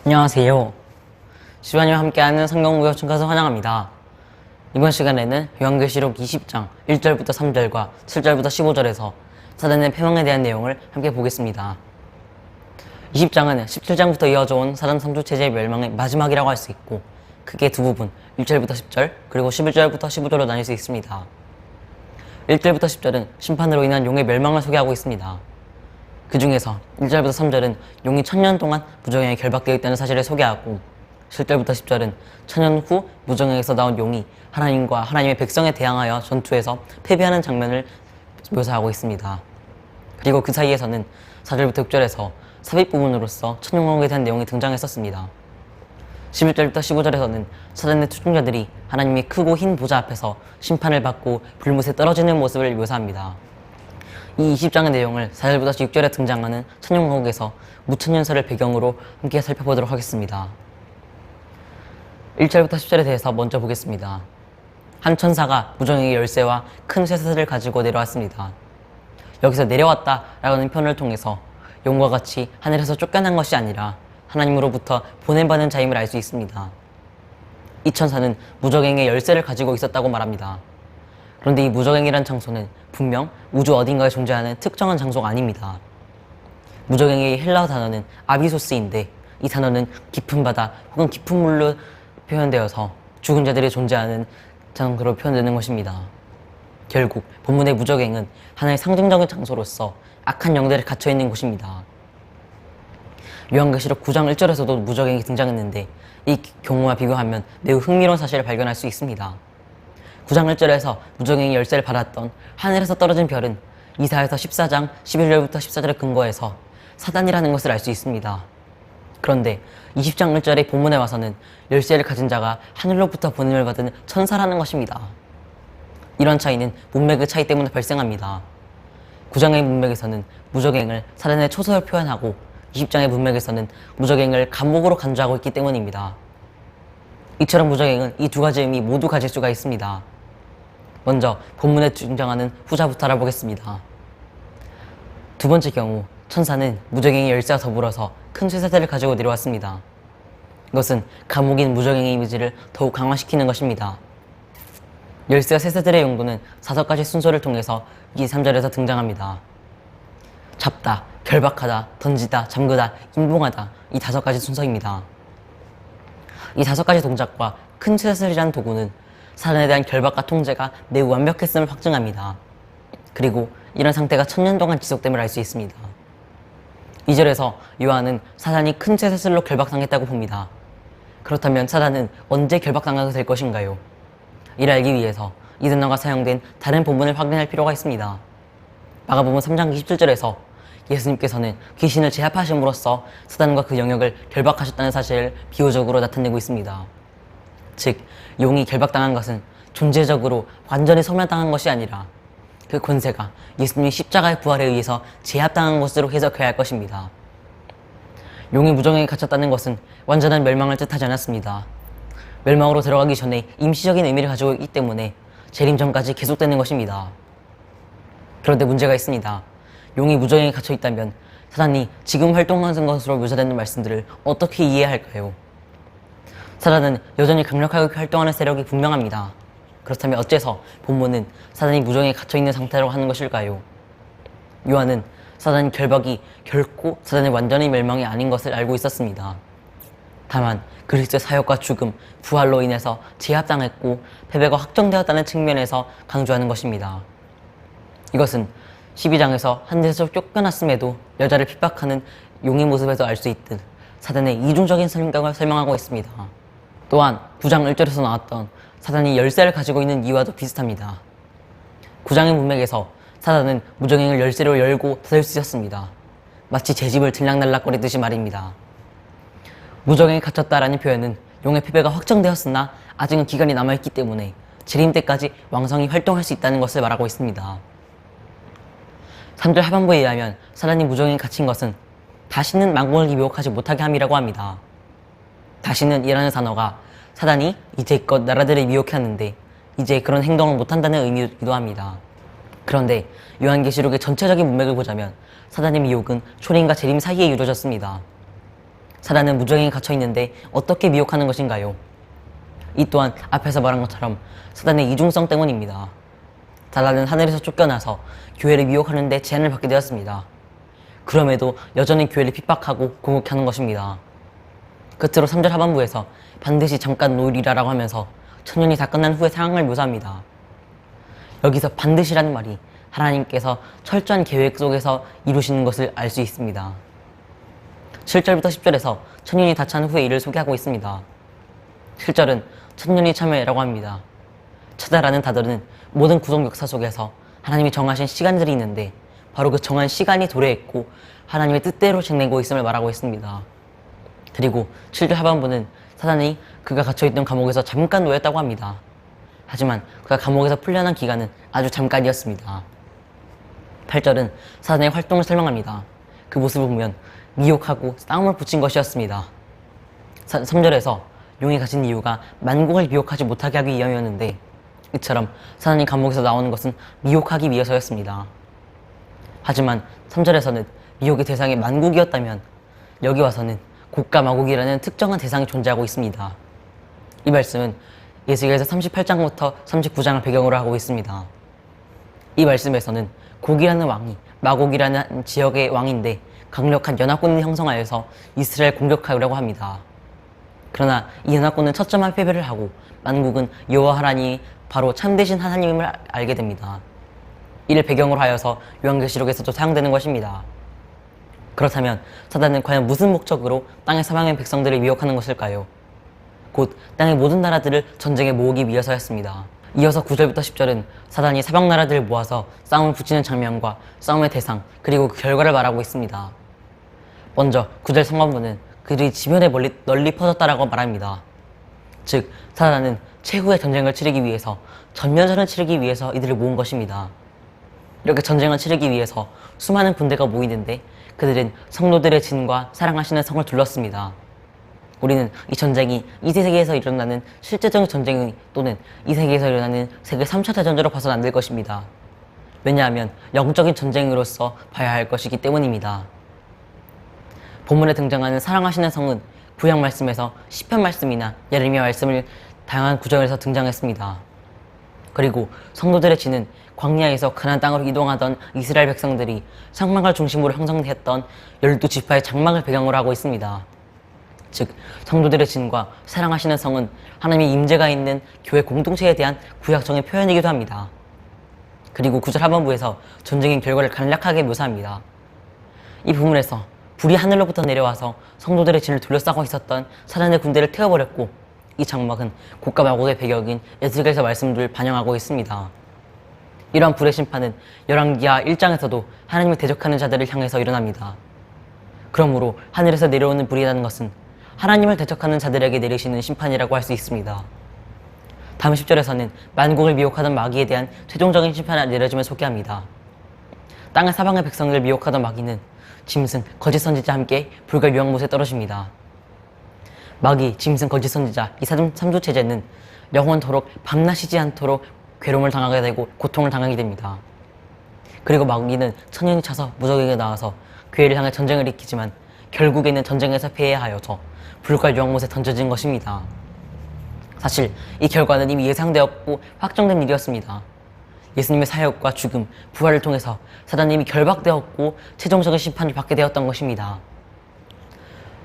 안녕하세요. 시완이와 함께하는 성경구역 춘가서 환영합니다. 이번 시간에는 요한계시록 20장 1절부터 3절과 7절부터 15절에서 사단의 패망에 대한 내용을 함께 보겠습니다. 20장은 17장부터 이어져 온 사단 삼주체제의 멸망의 마지막이라고 할 수 있고, 크게 두 부분 1절부터 10절 그리고 11절부터 15절로 나뉠 수 있습니다. 1절부터 10절은 심판으로 인한 용의 멸망을 소개하고 있습니다. 그 중에서 1절부터 3절은 용이 1000년 동안 무정행에 결박되어 있다는 사실을 소개하고, 7절부터 10절은 1000년 후 무정행에서 나온 용이 하나님과 하나님의 백성에 대항하여 전투에서 패배하는 장면을 묘사하고 있습니다. 그리고 그 사이에서는 4절부터 6절에서 삽입 부분으로서 천용왕국에 대한 내용이 등장했었습니다. 11절부터 15절에서는 사단의 투중자들이 하나님의 크고 흰 보좌 앞에서 심판을 받고 불못에 떨어지는 모습을 묘사합니다. 이 20장의 내용을 4절부터 6절에 등장하는 천용왕국에서 무천년설을 배경으로 함께 살펴보도록 하겠습니다. 1절부터 10절에 대해서 먼저 보겠습니다. 한 천사가 무정행의 열쇠와 큰 쇠사슬을 가지고 내려왔습니다. 여기서 내려왔다라는 표현을 통해서 용과 같이 하늘에서 쫓겨난 것이 아니라 하나님으로부터 보냄받은 자임을 알 수 있습니다. 이 천사는 무정행의 열쇠를 가지고 있었다고 말합니다. 그런데 이 무정행이란 장소는 분명 우주 어딘가에 존재하는 특정한 장소가 아닙니다. 무정행의 헬라어 단어는 아비소스인데, 이 단어는 깊은 바다 혹은 깊은 물로 표현되어서 죽은 자들이 존재하는 장소로 표현되는 것입니다. 결국 본문의 무정행은 하나의 상징적인 장소로서 악한 영들이 갇혀있는 곳입니다. 요한계시록 9장 1절에서도 무정행이 등장했는데, 이 경우와 비교하면 매우 흥미로운 사실을 발견할 수 있습니다. 9장 1절에서 무정행이 열쇠를 받았던 하늘에서 떨어진 별은 이사야서 14장 11절부터 14절에 근거해서 사단이라는 것을 알 수 있습니다. 그런데 20장 1절의 본문에 와서는 열쇠를 가진 자가 하늘로부터 보냄을 받은 천사라는 것입니다. 이런 차이는 문맥의 차이 때문에 발생합니다. 9장의 문맥에서는 무정행을 사단의 초소로 표현하고, 20장의 문맥에서는 무정행을 감옥으로 간주하고 있기 때문입니다. 이처럼 무정행은 이 두 가지 의미 모두 가질 수가 있습니다. 먼저 본문에 등장하는 후자부터 알아보겠습니다. 두 번째 경우, 천사는 무정행의 열쇠와 더불어서 큰 쇠사슬을 가지고 내려왔습니다. 이것은 감옥인 무정행의 이미지를 더욱 강화시키는 것입니다. 열쇠와 쇠사슬의 용도는 5가지 순서를 통해서 2, 3절에서 등장합니다. 잡다, 결박하다, 던지다, 잠그다, 임봉하다, 이 5가지 순서입니다. 이 5가지 동작과 큰 쇠사슬이라는 도구는 사단에 대한 결박과 통제가 매우 완벽했음을 확증합니다. 그리고 이런 상태가 1000년 동안 지속됨을 알 수 있습니다. 2절에서 요한은 사단이 큰 쇠사슬로 결박당했다고 봅니다. 그렇다면 사단은 언제 결박당하게 될 것인가요? 이를 알기 위해서 이 단어가 사용된 다른 본문을 확인할 필요가 있습니다. 마가복음 3장 27절에서 예수님께서는 귀신을 제압하심으로써 사단과 그 영역을 결박하셨다는 사실을 비유적으로 나타내고 있습니다. 즉, 용이 결박당한 것은 존재적으로 완전히 소멸당한 것이 아니라 그 권세가 예수님의 십자가의 부활에 의해서 제압당한 것으로 해석해야 할 것입니다. 용이 무정행에 갇혔다는 것은 완전한 멸망을 뜻하지 않았습니다. 멸망으로 들어가기 전에 임시적인 의미를 가지고 있기 때문에 재림 전까지 계속되는 것입니다. 그런데 문제가 있습니다. 용이 무정행에 갇혀 있다면 사단이 지금 활동하는 것으로 묘사되는 말씀들을 어떻게 이해해야 할까요? 사단은 여전히 강력하게 활동하는 세력이 분명합니다. 그렇다면 어째서 본문은 사단이 무정행에 갇혀있는 상태라고 하는 것일까요? 요한은 사단의 결박이 결코 사단의 완전히 멸망이 아닌 것을 알고 있었습니다. 다만 그리스도의 사역과 죽음, 부활로 인해서 제압당했고 패배가 확정되었다는 측면에서 강조하는 것입니다. 이것은 12장에서 하늘에서 쫓겨났음에도 여자를 핍박하는 용의 모습에서 알 수 있듯 사단의 이중적인 성격을 설명하고 있습니다. 또한 9장 1절에서 나왔던 사단이 열쇠를 가지고 있는 이유와도 비슷합니다. 9장의 문맥에서 사단은 무정행을 열쇠로 열고 닫을 수 있었습니다. 마치 제 집을 들락날락거리듯이 말입니다. 무정행에 갇혔다라는 표현은 용의 패배가 확정되었으나 아직은 기간이 남아있기 때문에 재림 때까지 왕성히 활동할 수 있다는 것을 말하고 있습니다. 3절 하반부에 의하면 사단이 무정행에 갇힌 것은 다시는 만군을 미혹하지 못하게 함이라고 합니다. 다시는 이라는 단어가 사단이 이제껏 나라들을 미혹했는데 이제 그런 행동을 못한다는 의미이기도 합니다. 그런데 요한계시록의 전체적인 문맥을 보자면 사단의 미혹은 초림과 재림 사이에 이루어졌습니다. 사단은 무적행에 갇혀 있는데 어떻게 미혹하는 것인가요? 이 또한 앞에서 말한 것처럼 사단의 이중성 때문입니다. 사단은 하늘에서 쫓겨나서 교회를 미혹하는 데 제한을 받게 되었습니다. 그럼에도 여전히 교회를 핍박하고 공격하는 것입니다. 끝으로 3절 하반부에서 반드시 잠깐 놓으리라라고 하면서 천년이 다 끝난 후의 상황을 묘사합니다. 여기서 반드시라는 말이 하나님께서 철저한 계획 속에서 이루시는 것을 알 수 있습니다. 7절부터 10절에서 천년이 다 찬 후의 일을 소개하고 있습니다. 7절은 천년이 참여라고 합니다. 차다라는 단어는 모든 구속 역사 속에서 하나님이 정하신 시간들이 있는데 바로 그 정한 시간이 도래했고 하나님의 뜻대로 진행되고 있음을 말하고 있습니다. 그리고 7절 하반부는 사단이 그가 갇혀있던 감옥에서 잠깐 놓였다고 합니다. 하지만 그가 감옥에서 풀려난 기간은 아주 잠깐이었습니다. 8절은 사단의 활동을 설명합니다. 그 모습을 보면 미혹하고 싸움을 붙인 것이었습니다. 3절에서 용이 갇힌 이유가 만국을 미혹하지 못하게 하기 위함이었는데 이처럼 사단이 감옥에서 나오는 것은 미혹하기 위해서였습니다. 하지만 3절에서는 미혹의 대상이 만국이었다면 여기 와서는 곡과 마곡이라는 특정한 대상이 존재하고 있습니다. 이 말씀은 예수계에서 38장부터 39장을 배경으로 하고 있습니다. 이 말씀에서는 곡이라는 왕이 마곡이라는 지역의 왕인데 강력한 연합군을 형성하여서 이스라엘 공격하려고 합니다. 그러나 이 연합군은 처참한 패배를 하고 만국은 여호와 하나님이 바로 참되신 하나님임을 알게 됩니다. 이를 배경으로 하여서 요한계시록에서도 사용되는 것입니다. 그렇다면 사단은 과연 무슨 목적으로 땅의 사방의 백성들을 미혹하는 것일까요? 곧 땅의 모든 나라들을 전쟁에 모으기 위해서였습니다. 이어서 9절부터 10절은 사단이 사방 나라들을 모아서 싸움을 붙이는 장면과 싸움의 대상 그리고 그 결과를 말하고 있습니다. 먼저 9절 상반부는 그들이 지면에 널리 퍼졌다라고 말합니다. 즉 사단은 최후의 전쟁을 치르기 위해서 전면전을 치르기 위해서 이들을 모은 것입니다. 이렇게 전쟁을 치르기 위해서 수많은 군대가 모이는데 그들은 성도들의 진과 사랑하시는 성을 둘렀습니다. 우리는 이 전쟁이 이 세계에서 일어나는 실제적인 전쟁 또는 이 세계에서 일어나는 세계 3차 대전으로 봐서는 안 될 것입니다. 왜냐하면 영적인 전쟁으로서 봐야 할 것이기 때문입니다. 본문에 등장하는 사랑하시는 성은 구약 말씀에서 시편 말씀이나 예레미야 말씀을 다양한 구절에서 등장했습니다. 그리고 성도들의 진은 광야에서 가나안 땅으로 이동하던 이스라엘 백성들이 상막을 중심으로 형성했던 12지파의 장막을 배경으로 하고 있습니다. 즉 성도들의 진과 사랑하시는 성은 하나님의 임재가 있는 교회 공동체에 대한 구약적인 표현이기도 합니다. 그리고 9절 하반부에서 전쟁의 결과를 간략하게 묘사합니다. 이 부분에서 불이 하늘로부터 내려와서 성도들의 진을 둘러싸고 있었던 사단의 군대를 태워버렸고 이 장막은 곡과 마곡의 배경인 에스겔서 말씀들을 반영하고 있습니다. 이러한 불의 심판은 열왕기하 1장에서도 하나님을 대적하는 자들을 향해서 일어납니다. 그러므로 하늘에서 내려오는 불이라는 것은 하나님을 대적하는 자들에게 내리시는 심판이라고 할 수 있습니다. 다음 10절에서는 만국을 미혹하던 마귀에 대한 최종적인 심판을 내려줌을 소개합니다. 땅의 사방의 백성들을 미혹하던 마귀는 짐승, 거짓 선지자와 함께 불과 유황못에 떨어집니다. 마귀, 짐승, 거짓 선지자 이 삼두 체제는 영원토록 밤낮 쉬지 않도록 괴로움을 당하게 되고 고통을 당하게 됩니다. 그리고 마귀는 천년이 차서 무적에게 나와서 교회를 향해 전쟁을 일으키지만 결국에는 전쟁에서 패해하여서 불과 유황못에 던져진 것입니다. 사실 이 결과는 이미 예상되었고 확정된 일이었습니다. 예수님의 사역과 죽음, 부활을 통해서 사단님이 결박되었고 최종적인 심판을 받게 되었던 것입니다.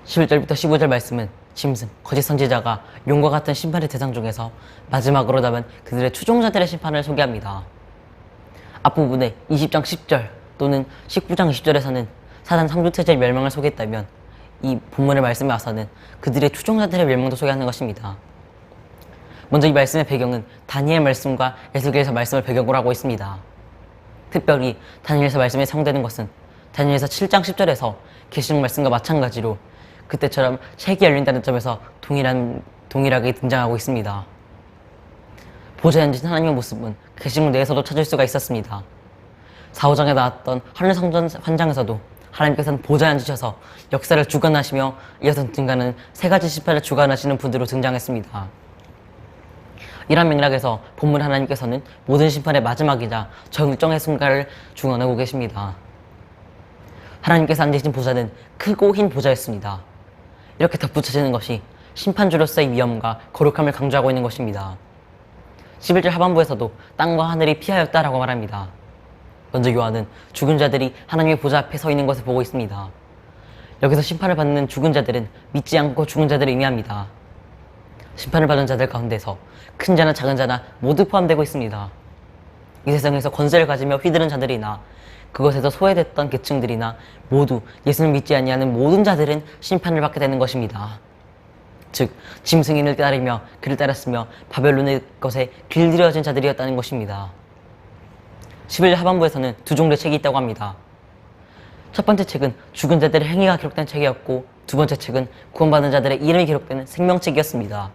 11절부터 15절 말씀은 짐승, 거짓 선지자가 용과 같은 심판의 대상 중에서 마지막으로 남은 그들의 추종자들의 심판을 소개합니다. 앞부분에 20장 10절 또는 19장 20절에서는 사단 삼두체제의 멸망을 소개했다면 이 본문의 말씀에 와서는 그들의 추종자들의 멸망도 소개하는 것입니다. 먼저 이 말씀의 배경은 다니엘 말씀과 에스겔서 말씀을 배경으로 하고 있습니다. 특별히 다니엘서 말씀에 사용되는 것은 다니엘서 7장 10절에서 계시록 말씀과 마찬가지로 그때처럼 책이 열린다는 점에서 동일하게 등장하고 있습니다. 보좌에 앉으신 하나님의 모습은 계시록 내에서도 찾을 수가 있었습니다. 4, 5장에 나왔던 하늘 성전 환장에서도 하나님께서는 보좌에 앉으셔서 역사를 주관하시며 이어서 등장하는 세 가지 심판을 주관하시는 분으로 등장했습니다. 이런 맥락에서 본문 하나님께서는 모든 심판의 마지막이자 정정의 순간을 주관하고 계십니다. 하나님께서 앉으신 보좌는 크고 흰 보좌였습니다. 이렇게 덧붙여지는 것이 심판주로서의 위엄과 거룩함을 강조하고 있는 것입니다. 11절 하반부에서도 땅과 하늘이 피하였다라고 말합니다. 먼저 요한은 죽은 자들이 하나님의 보좌 앞에 서 있는 것을 보고 있습니다. 여기서 심판을 받는 죽은 자들은 믿지 않고 죽은 자들을 의미합니다. 심판을 받은 자들 가운데서 큰 자나 작은 자나 모두 포함되고 있습니다. 이 세상에서 권세를 가지며 휘두른 자들이나 그것에서 소외됐던 계층들이나 모두 예수를 믿지 아니하는 모든 자들은 심판을 받게 되는 것입니다. 즉 짐승인을 따르며 그를 따랐으며 바벨론의 것에 길들여진 자들이었다는 것입니다. 11절 하반부에서는 두 종류의 책이 있다고 합니다. 첫 번째 책은 죽은 자들의 행위가 기록된 책이었고 두 번째 책은 구원받은 자들의 이름이 기록되는 생명책이었습니다.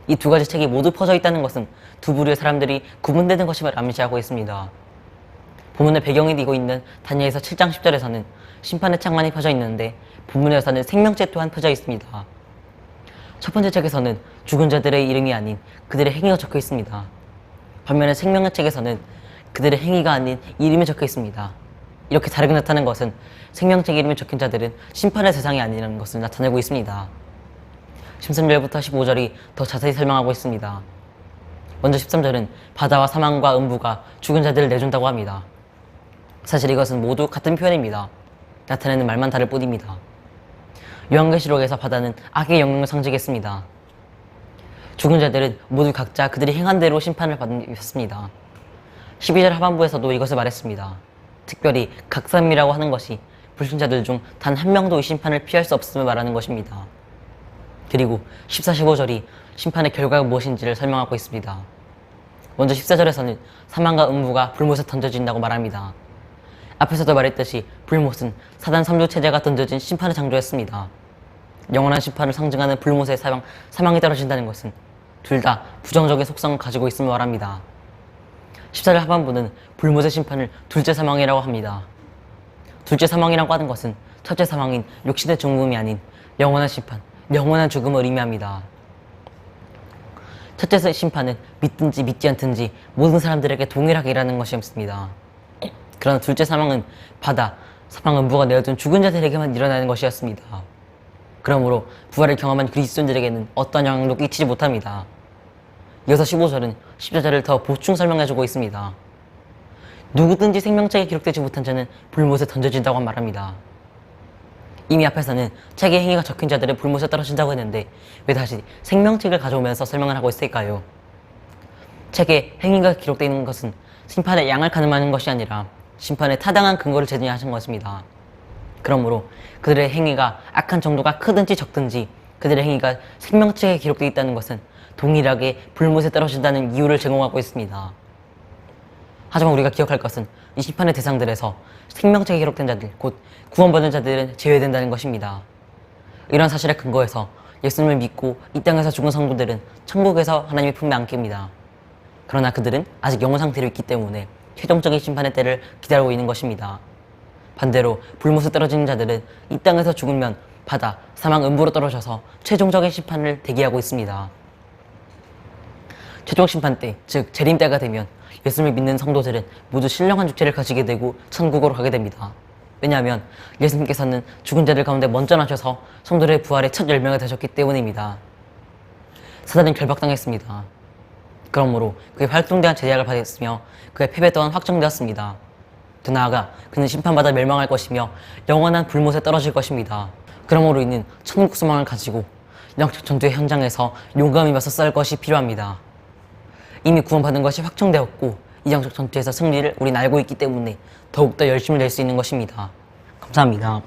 이 두 가지 책이 모두 퍼져 있다는 것은 두 부류의 사람들이 구분되는 것임을 암시하고 있습니다. 본문의 배경이 되고 있는 다니엘서 7장 10절에서는 심판의 책만이 퍼져 있는데 본문에서는 생명책 또한 퍼져 있습니다. 첫 번째 책에서는 죽은 자들의 이름이 아닌 그들의 행위가 적혀 있습니다. 반면에 생명의 책에서는 그들의 행위가 아닌 이름이 적혀 있습니다. 이렇게 다르게 나타난 것은 생명책 이름이 적힌 자들은 심판의 대상이 아니라는 것을 나타내고 있습니다. 13절부터 15절이 더 자세히 설명하고 있습니다. 먼저 13절은 바다와 사망과 음부가 죽은 자들을 내준다고 합니다. 사실 이것은 모두 같은 표현입니다. 나타내는 말만 다를 뿐입니다. 요한계시록에서 바다는 악의 영역을 상징했습니다. 죽은 자들은 모두 각자 그들이 행한 대로 심판을 받았습니다. 12절 하반부에서도 이것을 말했습니다. 특별히 각삼이라고 하는 것이 불신자들 중 단 한 명도 이 심판을 피할 수 없음을 말하는 것입니다. 그리고 14, 15절이 심판의 결과가 무엇인지를 설명하고 있습니다. 먼저 14절에서는 사망과 음부가 불못에 던져진다고 말합니다. 앞에서도 말했듯이 불못은 사단 3조 체제가 던져진 심판의 창조였습니다. 영원한 심판을 상징하는 불못에 사망이 떨어진다는 것은 둘 다 부정적인 속성을 가지고 있음을 말합니다. 14절 하반부는 불못의 심판을 둘째 사망이라고 합니다. 둘째 사망이라고 하는 것은 첫째 사망인 육신의 죽음이 아닌 영원한 심판, 영원한 죽음을 의미합니다. 첫째 심판은 믿든지 믿지 않든지 모든 사람들에게 동일하게 일하는 것이었습니다. 그러나 둘째 사망은 바다, 사망 음부가 내어준 죽은 자들에게만 일어나는 것이었습니다. 그러므로 부활을 경험한 그리스도인들에게는 어떤 영향도 끼치지 못합니다. 이어서 15절은 14절을 더 보충 설명해주고 있습니다. 누구든지 생명책에 기록되지 못한 자는 불못에 던져진다고 말합니다. 이미 앞에서는 책에 행위가 적힌 자들은 불못에 떨어진다고 했는데 왜 다시 생명책을 가져오면서 설명을 하고 있을까요? 책에 행위가 기록되어 있는 것은 심판의 양을 가늠하는 것이 아니라 심판에 타당한 근거를 제시하신 것입니다. 그러므로 그들의 행위가 악한 정도가 크든지 적든지 그들의 행위가 생명책에 기록되어 있다는 것은 동일하게 불못에 떨어진다는 이유를 제공하고 있습니다. 하지만 우리가 기억할 것은 이 심판의 대상들에서 생명책에 기록된 자들, 곧 구원받은 자들은 제외된다는 것입니다. 이런 사실에 근거해서 예수님을 믿고 이 땅에서 죽은 성도들은 천국에서 하나님의 품에 안깁니다. 그러나 그들은 아직 영혼 상태로 있기 때문에 최종적인 심판의 때를 기다리고 있는 것입니다. 반대로 불못에 떨어지는 자들은 이 땅에서 죽으면 바다, 사망, 음부로 떨어져서 최종적인 심판을 대기하고 있습니다. 최종 심판 때, 즉 재림 때가 되면 예수님을 믿는 성도들은 모두 신령한 육체를 가지게 되고 천국으로 가게 됩니다. 왜냐하면 예수님께서는 죽은 자들 가운데 먼저 나셔서 성도들의 부활의 첫 열매가 되셨기 때문입니다. 사단은 결박당했습니다. 그러므로 그의 활동대한 제약을 받았으며 그의 패배 또한 확정되었습니다. 더 나아가 그는 심판받아 멸망할 것이며 영원한 불못에 떨어질 것입니다. 그러므로 이는 천국 소망을 가지고 영적 전투의 현장에서 용감히 맞서 싸울 것이 필요합니다. 이미 구원받은 것이 확정되었고 이 영적 전투에서 승리를 우린 알고 있기 때문에 더욱더 열심히 낼 수 있는 것입니다. 감사합니다.